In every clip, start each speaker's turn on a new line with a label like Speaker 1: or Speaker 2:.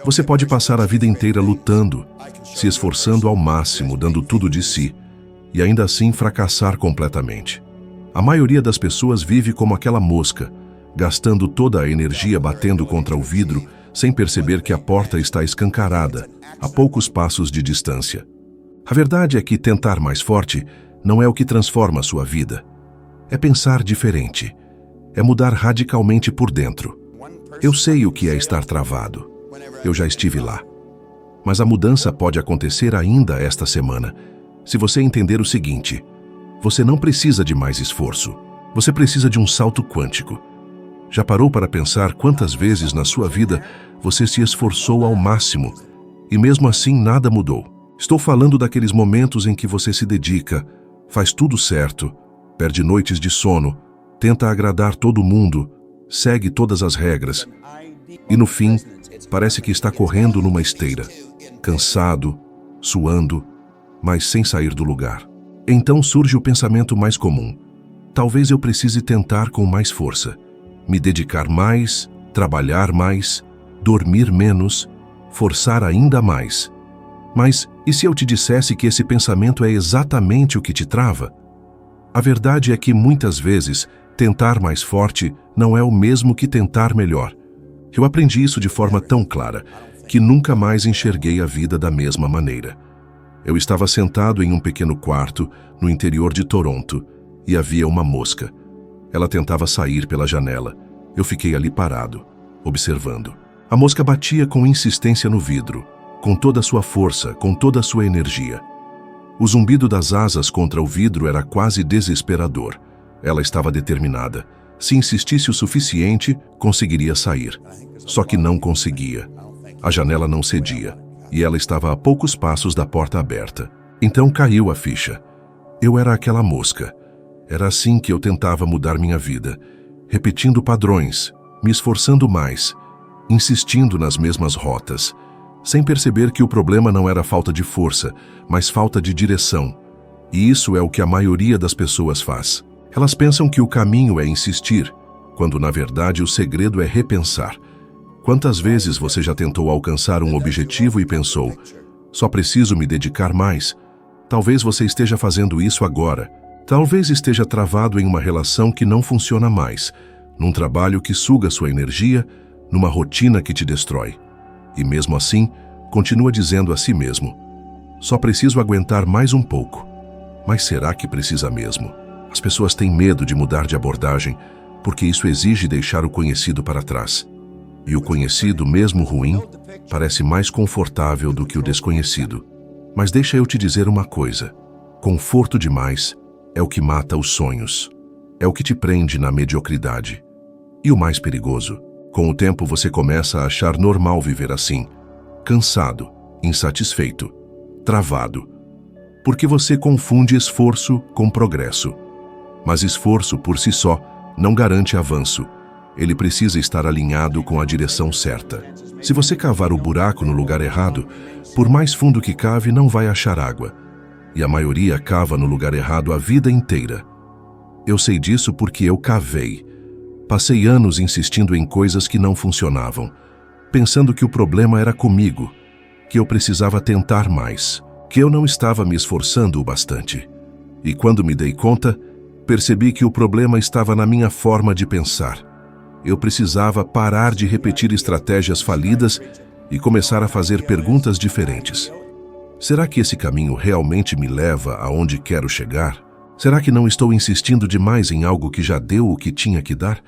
Speaker 1: Você pode passar a vida inteira lutando, se esforçando ao máximo, dando tudo de si, e ainda assim fracassar completamente. A maioria das pessoas vive como aquela mosca, gastando toda a energia batendo contra o vidro, sem perceber que a porta está escancarada, a poucos passos de distância. A verdade é que tentar mais forte não é o que transforma a sua vida. É pensar diferente. É mudar radicalmente por dentro. Eu sei o que é estar travado. Eu já estive lá. Mas a mudança pode acontecer ainda esta semana, se você entender o seguinte: você não precisa de mais esforço. Você precisa de um salto quântico. Já parou para pensar quantas vezes na sua vida você se esforçou ao máximo e mesmo assim nada mudou? Estou falando daqueles momentos em que você se dedica, faz tudo certo, perde noites de sono, tenta agradar todo mundo, segue todas as regras e no fim parece que está correndo numa esteira, cansado, suando, mas sem sair do lugar. Então surge o pensamento mais comum: talvez eu precise tentar com mais força, me dedicar mais, trabalhar mais, dormir menos, forçar ainda mais. Mas e se eu te dissesse que esse pensamento é exatamente o que te trava? A verdade é que muitas vezes tentar mais forte não é o mesmo que tentar melhor. Eu aprendi isso de forma tão clara que nunca mais enxerguei a vida da mesma maneira. Eu estava sentado em um pequeno quarto no interior de Toronto e havia uma mosca. Ela tentava sair pela janela. Eu fiquei ali parado, observando. A mosca batia com insistência no vidro, com toda a sua força, com toda a sua energia. O zumbido das asas contra o vidro era quase desesperador. Ela estava determinada. Se insistisse o suficiente, conseguiria sair. Só que não conseguia. A janela não cedia, e ela estava a poucos passos da porta aberta. Então caiu a ficha. Eu era aquela mosca. Era assim que eu tentava mudar minha vida, repetindo padrões, me esforçando mais, insistindo nas mesmas rotas, sem perceber que o problema não era falta de força, mas falta de direção. E isso é o que a maioria das pessoas faz. Elas pensam que o caminho é insistir, quando na verdade o segredo é repensar. Quantas vezes você já tentou alcançar um objetivo e pensou: só preciso me dedicar mais? Talvez você esteja fazendo isso agora. Talvez esteja travado em uma relação que não funciona mais, num trabalho que suga sua energia, numa rotina que te destrói. E mesmo assim, continua dizendo a si mesmo: só preciso aguentar mais um pouco. Mas será que precisa mesmo? As pessoas têm medo de mudar de abordagem, porque isso exige deixar o conhecido para trás. E o conhecido, mesmo ruim, parece mais confortável do que o desconhecido. Mas deixa eu te dizer uma coisa: conforto demais é o que mata os sonhos. É o que te prende na mediocridade. E o mais perigoso: com o tempo você começa a achar normal viver assim, cansado, insatisfeito, travado. Porque você confunde esforço com progresso. Mas esforço por si só não garante avanço. Ele precisa estar alinhado com a direção certa. Se você cavar o buraco no lugar errado, por mais fundo que cave, não vai achar água. E a maioria cava no lugar errado a vida inteira. Eu sei disso porque eu cavei. Passei anos insistindo em coisas que não funcionavam, pensando que o problema era comigo, que eu precisava tentar mais, que eu não estava me esforçando o bastante. E quando me dei conta, percebi que o problema estava na minha forma de pensar. Eu precisava parar de repetir estratégias falidas e começar a fazer perguntas diferentes. Será que esse caminho realmente me leva aonde quero chegar? Será que não estou insistindo demais em algo que já deu o que tinha que dar?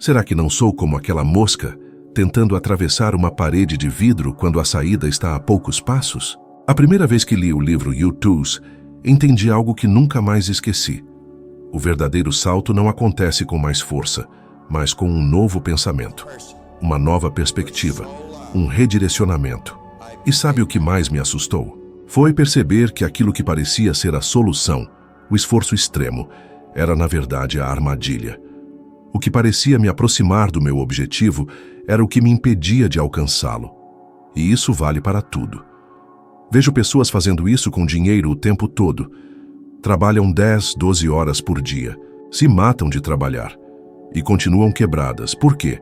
Speaker 1: Será que não sou como aquela mosca, tentando atravessar uma parede de vidro quando a saída está a poucos passos? A primeira vez que li o livro U-Tools, entendi algo que nunca mais esqueci. O verdadeiro salto não acontece com mais força, mas com um novo pensamento, uma nova perspectiva, um redirecionamento. E sabe o que mais me assustou? Foi perceber que aquilo que parecia ser a solução, o esforço extremo, era na verdade a armadilha. O que parecia me aproximar do meu objetivo era o que me impedia de alcançá-lo. E isso vale para tudo. Vejo pessoas fazendo isso com dinheiro o tempo todo. Trabalham 10, 12 horas por dia, se matam de trabalhar e continuam quebradas. Por quê?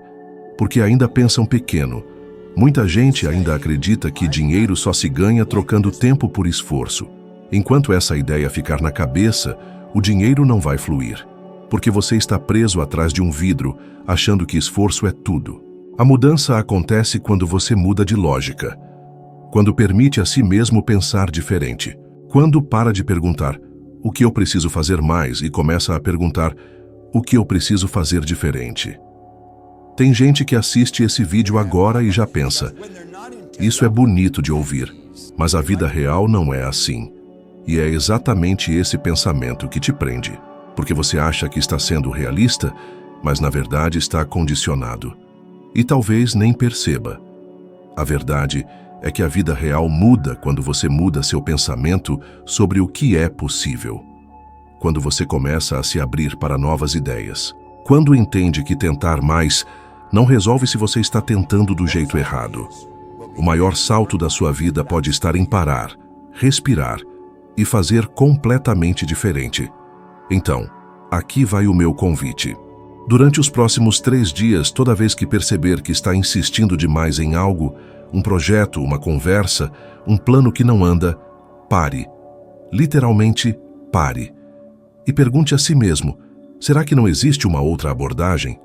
Speaker 1: Porque ainda pensam pequeno, Muita gente ainda acredita que dinheiro só se ganha trocando tempo por esforço. Enquanto essa ideia ficar na cabeça, o dinheiro não vai fluir, porque você está preso atrás de um vidro, achando que esforço é tudo. A mudança acontece quando você muda de lógica, quando permite a si mesmo pensar diferente, quando para de perguntar o que eu preciso fazer mais e começa a perguntar o que eu preciso fazer diferente. Tem gente que assiste esse vídeo agora e já pensa, isso é bonito de ouvir, mas a vida real não é assim. E é exatamente esse pensamento que te prende, porque você acha que está sendo realista, mas na verdade está condicionado. E talvez nem perceba. A verdade é que a vida real muda quando você muda seu pensamento sobre o que é possível. Quando você começa a se abrir para novas ideias. Quando entende que tentar mais não resolve se você está tentando do jeito errado. O maior salto da sua vida pode estar em parar, respirar e fazer completamente diferente. Então, aqui vai o meu convite. Durante os próximos 3 dias, toda vez que perceber que está insistindo demais em algo, um projeto, uma conversa, um plano que não anda, pare. Literalmente, pare. E pergunte a si mesmo, será que não existe uma outra abordagem?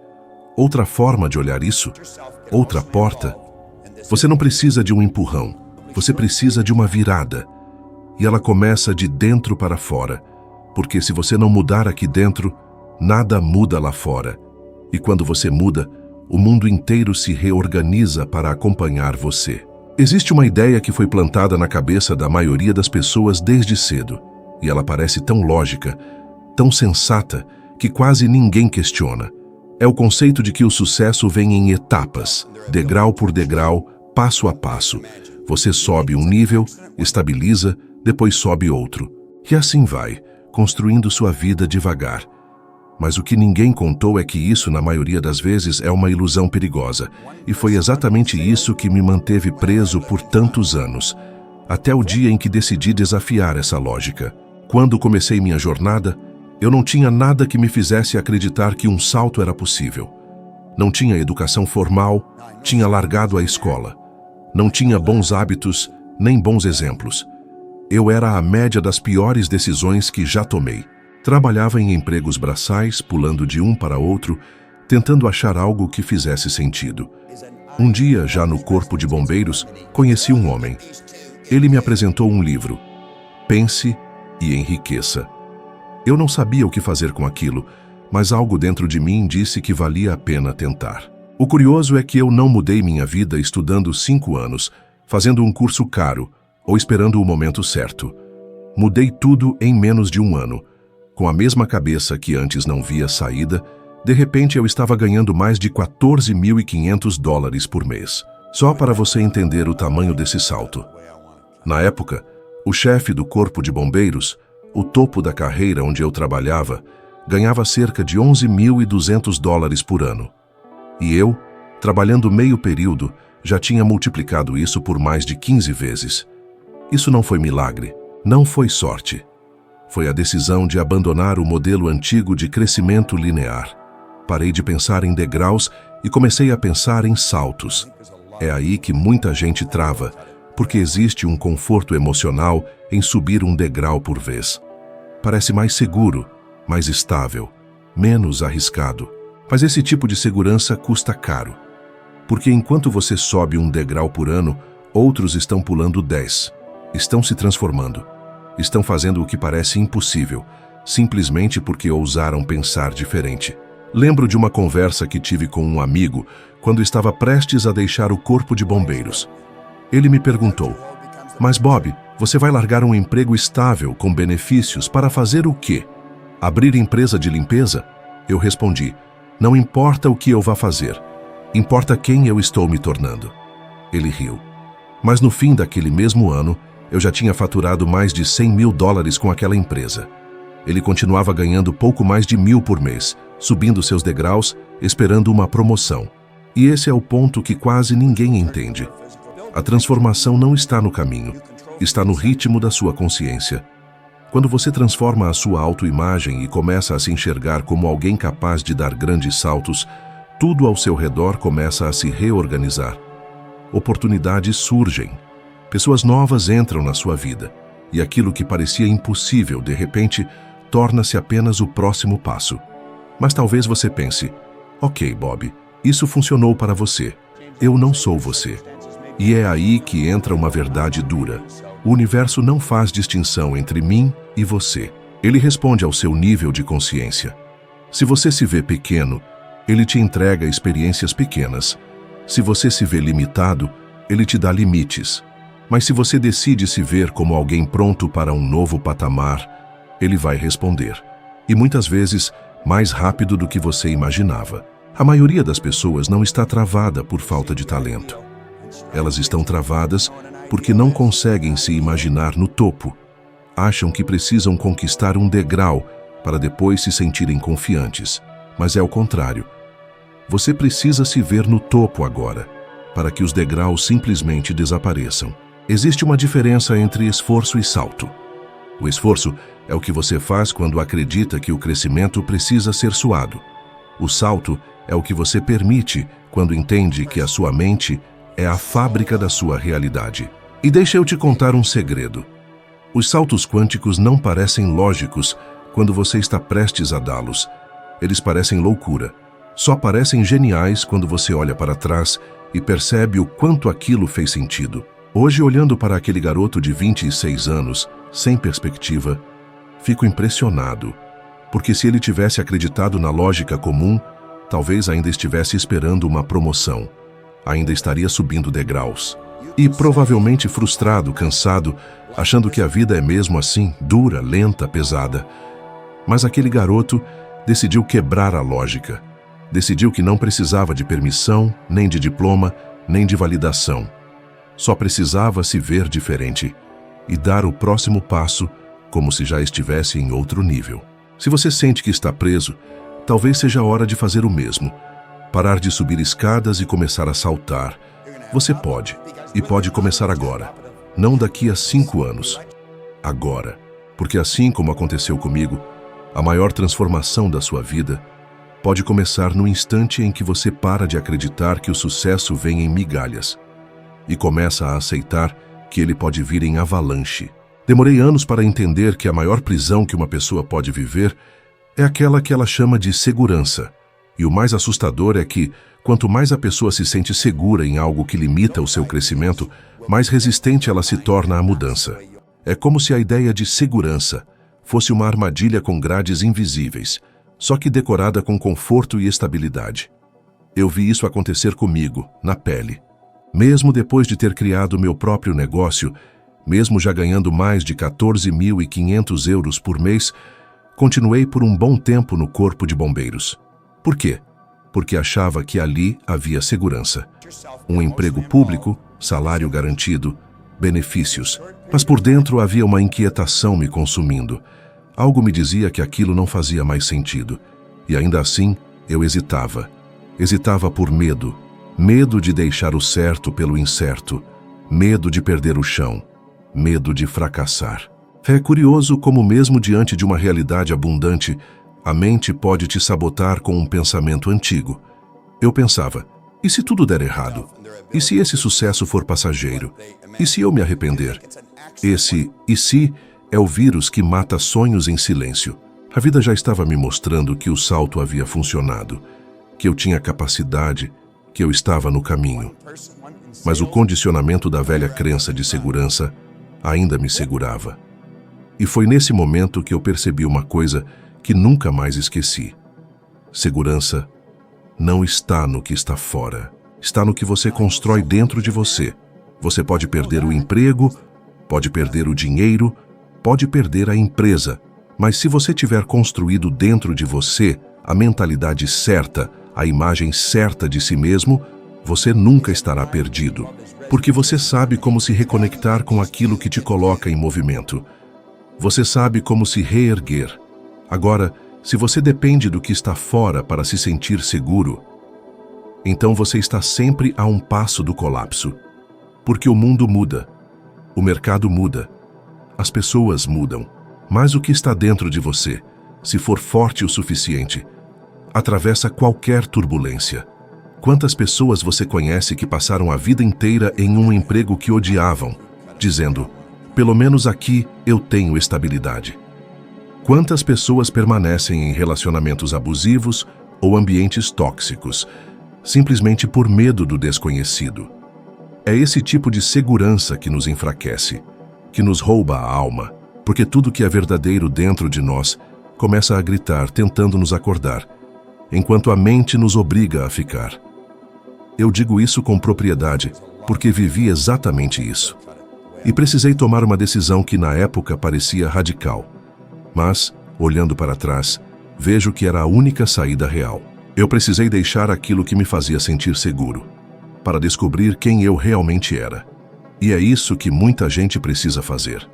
Speaker 1: Outra forma de olhar isso? Outra porta? Você não precisa de um empurrão, você precisa de uma virada. E ela começa de dentro para fora, porque se você não mudar aqui dentro, nada muda lá fora. E quando você muda, o mundo inteiro se reorganiza para acompanhar você. Existe uma ideia que foi plantada na cabeça da maioria das pessoas desde cedo, e ela parece tão lógica, tão sensata, que quase ninguém questiona. É o conceito de que o sucesso vem em etapas, degrau por degrau, passo a passo. Você sobe um nível, estabiliza, depois sobe outro. E assim vai, construindo sua vida devagar. Mas o que ninguém contou é que isso, na maioria das vezes, é uma ilusão perigosa. E foi exatamente isso que me manteve preso por tantos anos, até o dia em que decidi desafiar essa lógica. Quando comecei minha jornada, eu não tinha nada que me fizesse acreditar que um salto era possível. Não tinha educação formal, tinha largado a escola. Não tinha bons hábitos, nem bons exemplos. Eu era a média das piores decisões que já tomei. Trabalhava em empregos braçais, pulando de um para outro, tentando achar algo que fizesse sentido. Um dia, já no Corpo de Bombeiros, conheci um homem. Ele me apresentou um livro, Pense e Enriqueça. Eu não sabia o que fazer com aquilo, mas algo dentro de mim disse que valia a pena tentar. O curioso é que eu não mudei minha vida estudando 5 anos, fazendo um curso caro, ou esperando o momento certo. Mudei tudo em menos de 1 ano. Com a mesma cabeça que antes não via saída, de repente eu estava ganhando mais de $14.500 por mês. Só para você entender o tamanho desse salto. Na época, o chefe do Corpo de Bombeiros, o topo da carreira onde eu trabalhava, ganhava cerca de $11.200 por ano. E eu, trabalhando meio período, já tinha multiplicado isso por mais de 15 vezes. Isso não foi milagre, não foi sorte. Foi a decisão de abandonar o modelo antigo de crescimento linear. Parei de pensar em degraus e comecei a pensar em saltos. É aí que muita gente trava, porque existe um conforto emocional em subir um degrau por vez. Parece mais seguro, mais estável, menos arriscado. Mas esse tipo de segurança custa caro. Porque enquanto você sobe um degrau por ano, outros estão pulando 10. Estão se transformando. Estão fazendo o que parece impossível, simplesmente porque ousaram pensar diferente. Lembro de uma conversa que tive com um amigo quando estava prestes a deixar o Corpo de Bombeiros. Ele me perguntou, mas Bob, você vai largar um emprego estável com benefícios para fazer o quê? Abrir empresa de limpeza? Eu respondi, não importa o que eu vá fazer, importa quem eu estou me tornando. Ele riu. Mas no fim daquele mesmo ano, eu já tinha faturado mais de $100.000 com aquela empresa. Ele continuava ganhando pouco mais de 1.000 por mês, subindo seus degraus, esperando uma promoção. E esse é o ponto que quase ninguém entende. A transformação não está no caminho, está no ritmo da sua consciência. Quando você transforma a sua autoimagem e começa a se enxergar como alguém capaz de dar grandes saltos, tudo ao seu redor começa a se reorganizar. oportunidades surgem. Pessoas novas entram na sua vida, e aquilo que parecia impossível, de repente, torna-se apenas o próximo passo. Mas talvez você pense, ok, Bob, isso funcionou para você. Eu não sou você. E é aí que entra uma verdade dura. O universo não faz distinção entre mim e você. Ele responde ao seu nível de consciência. Se você se vê pequeno, ele te entrega experiências pequenas. Se você se vê limitado, ele te dá limites. Mas se você decide se ver como alguém pronto para um novo patamar, ele vai responder. E muitas vezes, mais rápido do que você imaginava. A maioria das pessoas não está travada por falta de talento. Elas estão travadas porque não conseguem se imaginar no topo. Acham que precisam conquistar um degrau para depois se sentirem confiantes. Mas é o contrário. Você precisa se ver no topo agora, para que os degraus simplesmente desapareçam. Existe uma diferença entre esforço e salto. O esforço é o que você faz quando acredita que o crescimento precisa ser suado. O salto é o que você permite quando entende que a sua mente é a fábrica da sua realidade. E deixa eu te contar um segredo. Os saltos quânticos não parecem lógicos quando você está prestes a dá-los. Eles parecem loucura. Só parecem geniais quando você olha para trás e percebe o quanto aquilo fez sentido. Hoje, olhando para aquele garoto de 26 anos, sem perspectiva, fico impressionado, porque se ele tivesse acreditado na lógica comum, talvez ainda estivesse esperando uma promoção, ainda estaria subindo degraus. E provavelmente frustrado, cansado, achando que a vida é mesmo assim, dura, lenta, pesada. Mas aquele garoto decidiu quebrar a lógica. Decidiu que não precisava de permissão, nem de diploma, nem de validação. Só precisava se ver diferente e dar o próximo passo como se já estivesse em outro nível. Se você sente que está preso, talvez seja a hora de fazer o mesmo. Parar de subir escadas e começar a saltar. Você pode, e pode começar agora. Não daqui a 5 anos. Agora. Porque assim como aconteceu comigo, a maior transformação da sua vida pode começar no instante em que você para de acreditar que o sucesso vem em migalhas e começa a aceitar que ele pode vir em avalanche. Demorei anos para entender que a maior prisão que uma pessoa pode viver é aquela que ela chama de segurança. E o mais assustador é que, quanto mais a pessoa se sente segura em algo que limita o seu crescimento, mais resistente ela se torna à mudança. É como se a ideia de segurança fosse uma armadilha com grades invisíveis, só que decorada com conforto e estabilidade. Eu vi isso acontecer comigo, na pele. Mesmo depois de ter criado meu próprio negócio, mesmo já ganhando mais de 14.500 euros por mês, continuei por um bom tempo no corpo de bombeiros. Por quê? Porque achava que ali havia segurança. Um emprego público, salário garantido, benefícios. Mas por dentro havia uma inquietação me consumindo. Algo me dizia que aquilo não fazia mais sentido. E ainda assim, eu hesitava. Hesitava por medo. Medo de deixar o certo pelo incerto. Medo de perder o chão. Medo de fracassar. É curioso como mesmo diante de uma realidade abundante, a mente pode te sabotar com um pensamento antigo. Eu pensava, e se tudo der errado? E se esse sucesso for passageiro? E se eu me arrepender? Esse "e se" é o vírus que mata sonhos em silêncio. A vida já estava me mostrando que o salto havia funcionado, que eu tinha capacidade, que eu estava no caminho. Mas o condicionamento da velha crença de segurança ainda me segurava. E foi nesse momento que eu percebi uma coisa que nunca mais esqueci. Segurança não está no que está fora, está no que você constrói dentro de você. Você pode perder o emprego, pode perder o dinheiro, pode perder a empresa, mas se você tiver construído dentro de você a mentalidade certa, a imagem certa de si mesmo, você nunca estará perdido, porque você sabe como se reconectar com aquilo que te coloca em movimento. Você sabe como se reerguer. Agora, se você depende do que está fora para se sentir seguro, então você está sempre a um passo do colapso. Porque o mundo muda, o mercado muda, as pessoas mudam, mas o que está dentro de você, se for forte o suficiente, atravessa qualquer turbulência, Quantas pessoas você conhece que passaram a vida inteira em um emprego que odiavam, dizendo, pelo menos aqui eu tenho estabilidade? Quantas pessoas permanecem em relacionamentos abusivos ou ambientes tóxicos, simplesmente por medo do desconhecido? É esse tipo de segurança que nos enfraquece, que nos rouba a alma, porque tudo que é verdadeiro dentro de nós começa a gritar, tentando nos acordar, enquanto a mente nos obriga a ficar. Eu digo isso com propriedade, porque vivi exatamente isso. E precisei tomar uma decisão que na época parecia radical. Mas, olhando para trás, vejo que era a única saída real. Eu precisei deixar aquilo que me fazia sentir seguro, para descobrir quem eu realmente era. E é isso que muita gente precisa fazer.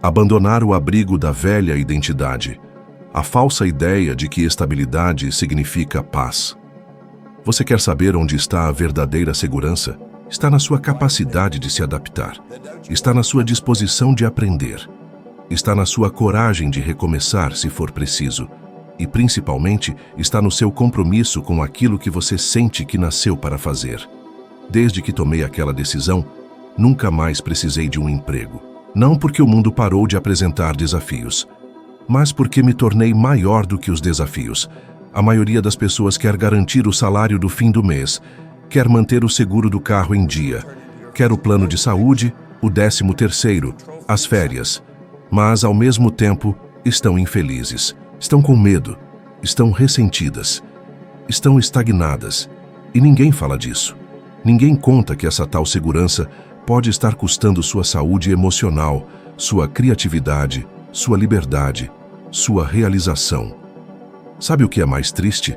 Speaker 1: Abandonar o abrigo da velha identidade, a falsa ideia de que estabilidade significa paz. Você quer saber onde está a verdadeira segurança? Está na sua capacidade de se adaptar. Está na sua disposição de aprender. Está na sua coragem de recomeçar se for preciso. E, principalmente, está no seu compromisso com aquilo que você sente que nasceu para fazer. Desde que tomei aquela decisão, nunca mais precisei de um emprego. Não porque o mundo parou de apresentar desafios, mas porque me tornei maior do que os desafios. A maioria das pessoas quer garantir o salário do fim do mês, quer manter o seguro do carro em dia, quer o plano de saúde, o 13º, as férias. Mas, ao mesmo tempo, estão infelizes, estão com medo, estão ressentidas, estão estagnadas. E ninguém fala disso. Ninguém conta que essa tal segurança pode estar custando sua saúde emocional, sua criatividade, sua liberdade, sua realização. Sabe o que é mais triste?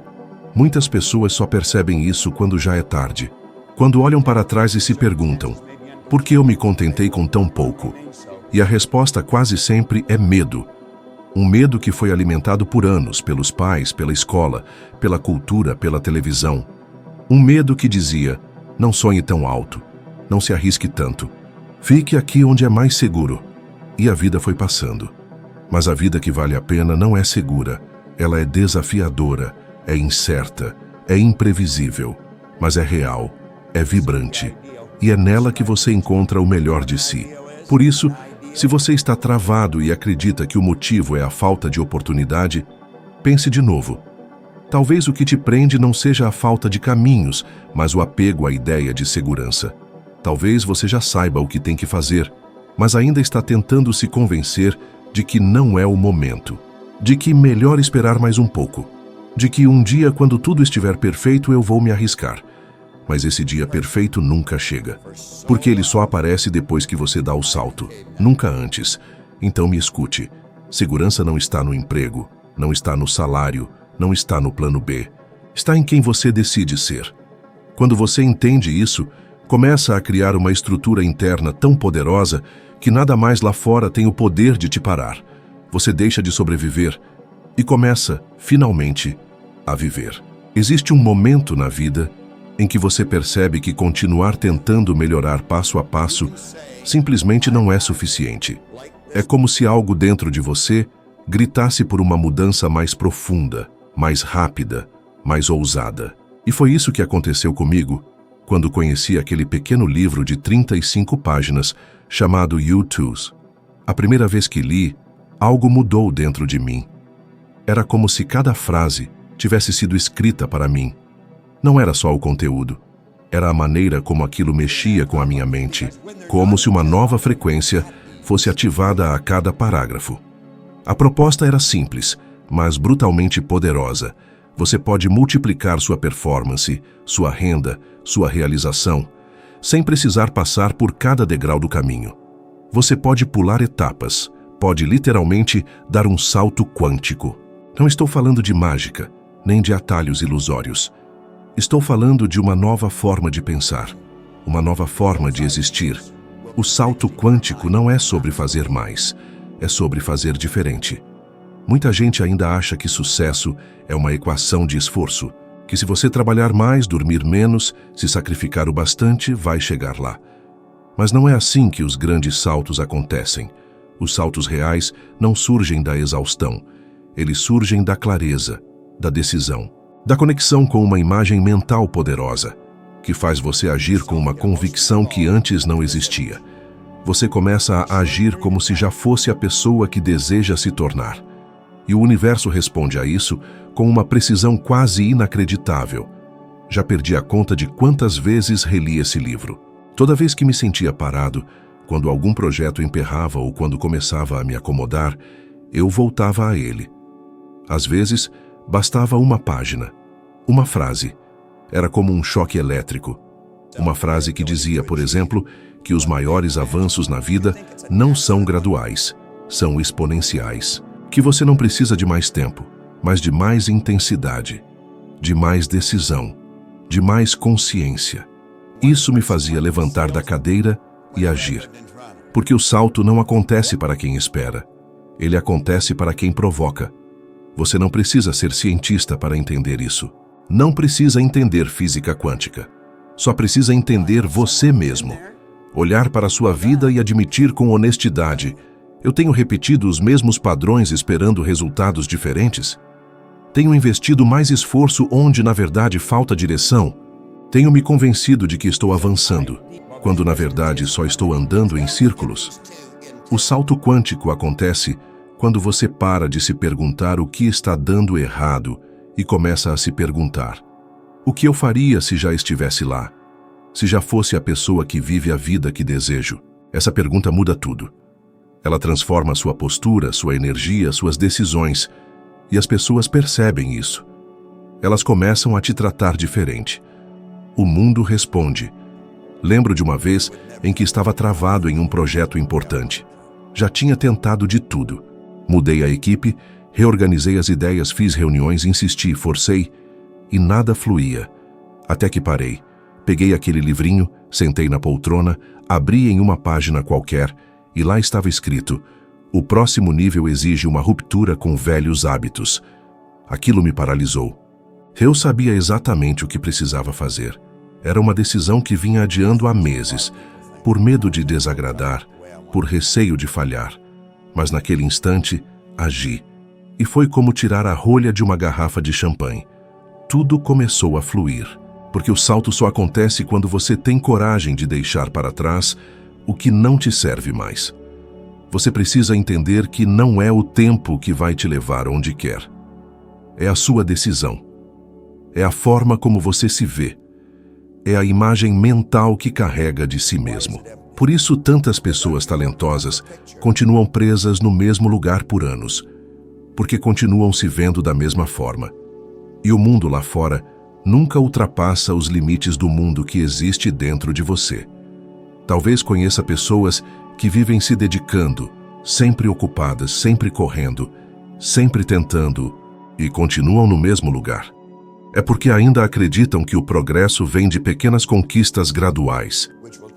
Speaker 1: Muitas pessoas só percebem isso quando já é tarde. Quando olham para trás e se perguntam, por que eu me contentei com tão pouco? E a resposta quase sempre é medo. Um medo que foi alimentado por anos, pelos pais, pela escola, pela cultura, pela televisão. Um medo que dizia, não sonhe tão alto, não se arrisque tanto, fique aqui onde é mais seguro. E a vida foi passando. Mas a vida que vale a pena não é segura, ela é desafiadora, é incerta, é imprevisível, mas é real, é vibrante. E é nela que você encontra o melhor de si. Por isso, se você está travado e acredita que o motivo é a falta de oportunidade, pense de novo. Talvez o que te prende não seja a falta de caminhos, mas o apego à ideia de segurança. Talvez você já saiba o que tem que fazer, mas ainda está tentando se convencer de que não é o momento, de que melhor esperar mais um pouco, de que um dia, quando tudo estiver perfeito, eu vou me arriscar. Mas esse dia perfeito nunca chega, porque ele só aparece depois que você dá o salto, nunca antes. Então me escute, segurança não está no emprego, não está no salário, não está no plano B, está em quem você decide ser. Quando você entende isso, começa a criar uma estrutura interna tão poderosa que nada mais lá fora tem o poder de te parar. Você deixa de sobreviver e começa, finalmente, a viver. Existe um momento na vida em que você percebe que continuar tentando melhorar passo a passo simplesmente não é suficiente. É como se algo dentro de você gritasse por uma mudança mais profunda, mais rápida, mais ousada. E foi isso que aconteceu comigo quando conheci aquele pequeno livro de 35 páginas chamado U2. A primeira vez que li, algo mudou dentro de mim. Era como se cada frase tivesse sido escrita para mim. Não era só o conteúdo, era a maneira como aquilo mexia com a minha mente, como se uma nova frequência fosse ativada a cada parágrafo. A proposta era simples, mas brutalmente poderosa. Você pode multiplicar sua performance, sua renda, sua realização, sem precisar passar por cada degrau do caminho. Você pode pular etapas, pode literalmente dar um salto quântico. Não estou falando de mágica, nem de atalhos ilusórios. Estou falando de uma nova forma de pensar, uma nova forma de existir. O salto quântico não é sobre fazer mais, é sobre fazer diferente. Muita gente ainda acha que sucesso é uma equação de esforço, que se você trabalhar mais, dormir menos, se sacrificar o bastante, vai chegar lá. Mas não é assim que os grandes saltos acontecem. Os saltos reais não surgem da exaustão, eles surgem da clareza, da decisão, da conexão com uma imagem mental poderosa, que faz você agir com uma convicção que antes não existia. Você começa a agir como se já fosse a pessoa que deseja se tornar. E o universo responde a isso com uma precisão quase inacreditável. Já perdi a conta de quantas vezes reli esse livro. Toda vez que me sentia parado, quando algum projeto emperrava ou quando começava a me acomodar, eu voltava a ele. Às vezes, bastava uma página, uma frase. Era como um choque elétrico. Uma frase que dizia, por exemplo, que os maiores avanços na vida não são graduais, são exponenciais. Que você não precisa de mais tempo, mas de mais intensidade, de mais decisão, de mais consciência. Isso me fazia levantar da cadeira e agir. Porque o salto não acontece para quem espera. Ele acontece para quem provoca. Você não precisa ser cientista para entender isso. Não precisa entender física quântica. Só precisa entender você mesmo. Olhar para a sua vida e admitir com honestidade: eu tenho repetido os mesmos padrões esperando resultados diferentes? Tenho investido mais esforço onde, na verdade, falta direção? Tenho me convencido de que estou avançando, quando, na verdade, só estou andando em círculos? O salto quântico acontece quando você para de se perguntar o que está dando errado e começa a se perguntar: o que eu faria se já estivesse lá? Se já fosse a pessoa que vive a vida que desejo? Essa pergunta muda tudo. Ela transforma sua postura, sua energia, suas decisões. E as pessoas percebem isso. Elas começam a te tratar diferente. O mundo responde. Lembro de uma vez em que estava travado em um projeto importante. Já tinha tentado de tudo. Mudei a equipe, reorganizei as ideias, fiz reuniões, insisti, forcei, e nada fluía. Até que parei. Peguei aquele livrinho, sentei na poltrona, abri em uma página qualquer, e lá estava escrito: o próximo nível exige uma ruptura com velhos hábitos. Aquilo me paralisou. Eu sabia exatamente o que precisava fazer. Era uma decisão que vinha adiando há meses, por medo de desagradar, por receio de falhar. Mas naquele instante, agi. E foi como tirar a rolha de uma garrafa de champanhe. Tudo começou a fluir. Porque o salto só acontece quando você tem coragem de deixar para trás o que não te serve mais. Você precisa entender que não é o tempo que vai te levar onde quer. É a sua decisão. É a forma como você se vê. É a imagem mental que carrega de si mesmo. Por isso, tantas pessoas talentosas continuam presas no mesmo lugar por anos, porque continuam se vendo da mesma forma. E o mundo lá fora nunca ultrapassa os limites do mundo que existe dentro de você. Talvez conheça pessoas que vivem se dedicando, sempre ocupadas, sempre correndo, sempre tentando, e continuam no mesmo lugar. É porque ainda acreditam que o progresso vem de pequenas conquistas graduais.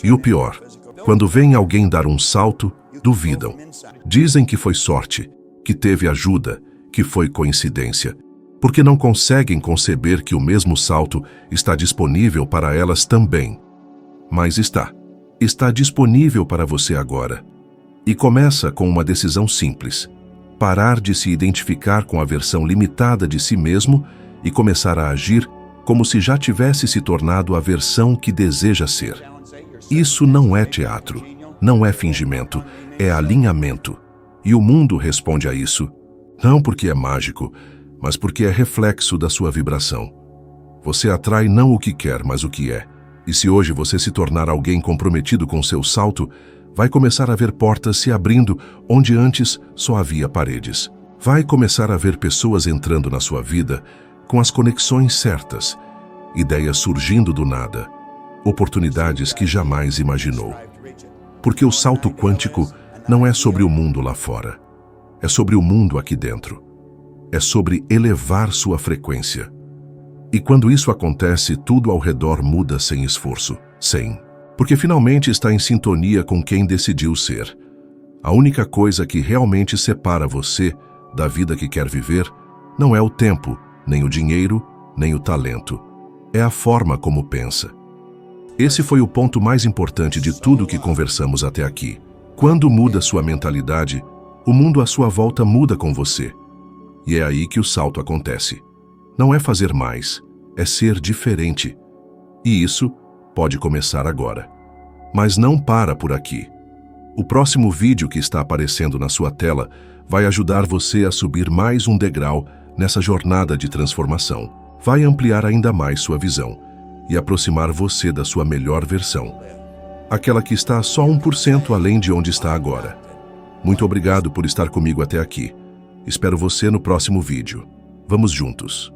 Speaker 1: E o pior, quando vem alguém dar um salto, duvidam. Dizem que foi sorte, que teve ajuda, que foi coincidência, porque não conseguem conceber que o mesmo salto está disponível para elas também. Mas está disponível para você agora. E começa com uma decisão simples: parar de se identificar com a versão limitada de si mesmo e começar a agir como se já tivesse se tornado a versão que deseja ser. Isso não é teatro, não é fingimento, é alinhamento. E o mundo responde a isso, não porque é mágico, mas porque é reflexo da sua vibração. Você atrai não o que quer, mas o que é. E se hoje você se tornar alguém comprometido com seu salto, vai começar a ver portas se abrindo onde antes só havia paredes. Vai começar a ver pessoas entrando na sua vida com as conexões certas, ideias surgindo do nada, oportunidades que jamais imaginou. Porque o salto quântico não é sobre o mundo lá fora, é sobre o mundo aqui dentro. É sobre elevar sua frequência. E quando isso acontece, tudo ao redor muda sem esforço. Porque finalmente está em sintonia com quem decidiu ser. A única coisa que realmente separa você da vida que quer viver não é o tempo, nem o dinheiro, nem o talento. É a forma como pensa. Esse foi o ponto mais importante de tudo que conversamos até aqui. Quando muda sua mentalidade, o mundo à sua volta muda com você. E é aí que o salto acontece. Não é fazer mais, é ser diferente. E isso pode começar agora. Mas não para por aqui. O próximo vídeo que está aparecendo na sua tela vai ajudar você a subir mais um degrau nessa jornada de transformação. Vai ampliar ainda mais sua visão e aproximar você da sua melhor versão. Aquela que está só 1% além de onde está agora. Muito obrigado por estar comigo até aqui. Espero você no próximo vídeo. Vamos juntos!